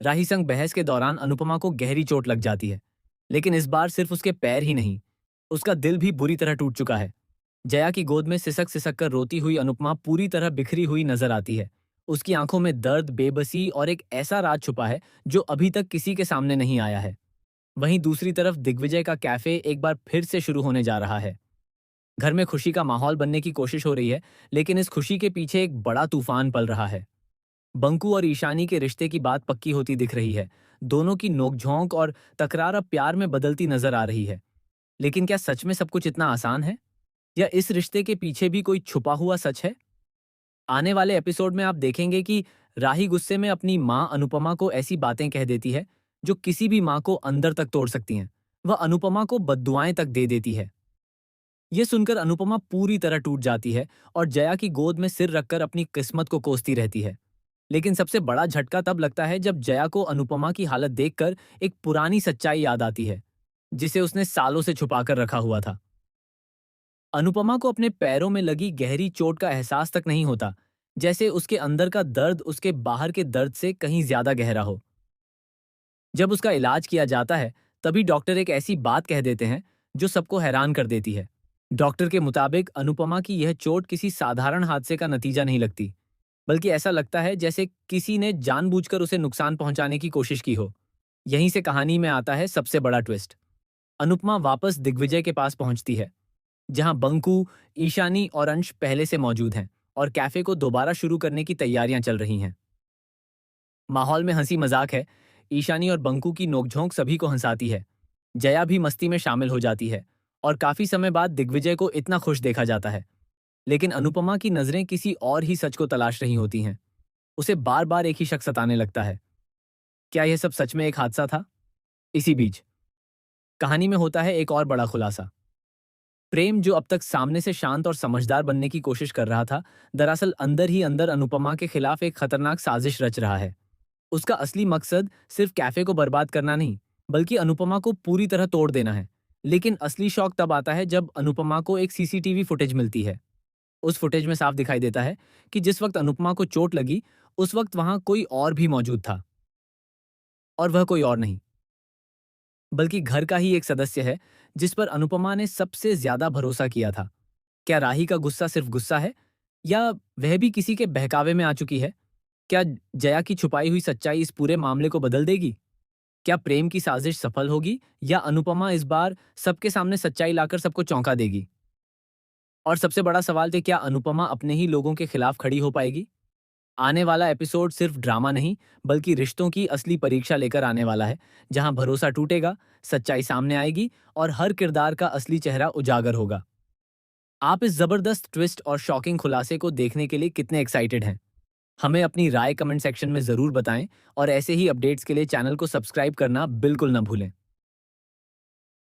राही संग बहस के दौरान अनुपमा को गहरी चोट लग जाती है, लेकिन इस बार सिर्फ उसके पैर ही नहीं, उसका दिल भी बुरी तरह टूट चुका है। जया की गोद में सिसक सिसक कर रोती हुई अनुपमा पूरी तरह बिखरी हुई नजर आती है। उसकी आंखों में दर्द, बेबसी और एक ऐसा राज छुपा है जो अभी तक किसी के सामने नहीं आया है। वहीं दूसरी तरफ दिग्विजय का कैफे एक बार फिर से शुरू होने जा रहा है। घर में खुशी का माहौल बनने की कोशिश हो रही है, लेकिन इस खुशी के पीछे एक बड़ा तूफान पल रहा है। बंकू और ईशानी के रिश्ते की बात पक्की होती दिख रही है। दोनों की नोकझोंक और तकरार अब प्यार में बदलती नजर आ रही है। लेकिन क्या सच में सब कुछ इतना आसान है, या इस रिश्ते के पीछे भी कोई छुपा हुआ सच है? आने वाले एपिसोड में आप देखेंगे कि राही गुस्से में अपनी मां अनुपमा को ऐसी बातें कह देती है जो किसी भी मां को अंदर तक तोड़ सकती हैं। वह अनुपमा को बद्दुआएं तक दे देती है। ये सुनकर अनुपमा पूरी तरह टूट जाती है और जया की गोद में सिर रखकर अपनी किस्मत को कोसती रहती है। लेकिन सबसे बड़ा झटका तब लगता है जब जया को अनुपमा की हालत देखकर एक पुरानी सच्चाई याद आती है, जिसे उसने सालों से छुपाकर रखा हुआ था। अनुपमा को अपने पैरों में लगी गहरी चोट का एहसास तक नहीं होता, जैसे उसके अंदर का दर्द उसके बाहर के दर्द से कहीं ज्यादा गहरा हो। जब उसका इलाज किया जाता है, तभी डॉक्टर एक ऐसी बात कह देते हैं जो सबको हैरान कर देती है। डॉक्टर के मुताबिक अनुपमा की यह चोट किसी साधारण हादसे का नतीजा नहीं लगती, बल्कि ऐसा लगता है जैसे किसी ने जानबूझकर उसे नुकसान पहुंचाने की कोशिश की हो। यहीं से कहानी में आता है सबसे बड़ा ट्विस्ट। अनुपमा वापस दिग्विजय के पास पहुंचती है, जहां बंकू, ईशानी और अंश पहले से मौजूद हैं और कैफे को दोबारा शुरू करने की तैयारियां चल रही हैं। माहौल में हंसी मजाक है। ईशानी और बंकू की नोकझोंक सभी को हंसाती है। जया भी मस्ती में शामिल हो जाती है और काफी समय बाद दिग्विजय को इतना खुश देखा जाता है। लेकिन अनुपमा की नजरें किसी और ही सच को तलाश रही होती हैं। उसे बार बार एक ही शख्स सताने लगता है। क्या यह सब सच में एक हादसा था? इसी बीच कहानी में होता है एक और बड़ा खुलासा। प्रेम, जो अब तक सामने से शांत और समझदार बनने की कोशिश कर रहा था, दरअसल अंदर ही अंदर अनुपमा के खिलाफ एक खतरनाक साजिश रच रहा है। उसका असली मकसद सिर्फ कैफे को बर्बाद करना नहीं, बल्कि अनुपमा को पूरी तरह तोड़ देना है। लेकिन असली शौक तब आता है जब अनुपमा को एक सीसीटीवी फुटेज मिलती है। उस फुटेज में साफ दिखाई देता है कि जिस वक्त अनुपमा को चोट लगी, उस वक्त वहां कोई और भी मौजूद था। और वह कोई और नहीं, बल्कि घर का ही एक सदस्य है, जिस पर अनुपमा ने सबसे ज्यादा भरोसा किया था। क्या राही का गुस्सा सिर्फ गुस्सा है, या वह भी किसी के बहकावे में आ चुकी है? क्या जया की छुपाई हुई सच्चाई इस पूरे मामले को बदल देगी? क्या प्रेम की साजिश सफल होगी, या अनुपमा इस बार सबके सामने सच्चाई लाकर सबको चौंका देगी? और सबसे बड़ा सवाल है, क्या अनुपमा अपने ही लोगों के खिलाफ खड़ी हो पाएगी? आने वाला एपिसोड सिर्फ ड्रामा नहीं, बल्कि रिश्तों की असली परीक्षा लेकर आने वाला है, जहां भरोसा टूटेगा, सच्चाई सामने आएगी और हर किरदार का असली चेहरा उजागर होगा। आप इस जबरदस्त ट्विस्ट और शॉकिंग खुलासे को देखने के लिए कितने एक्साइटेड हैं? हमें अपनी राय कमेंट सेक्शन में जरूर बताएं, और ऐसे ही अपडेट्स के लिए चैनल को सब्सक्राइब करना बिल्कुल न भूलें।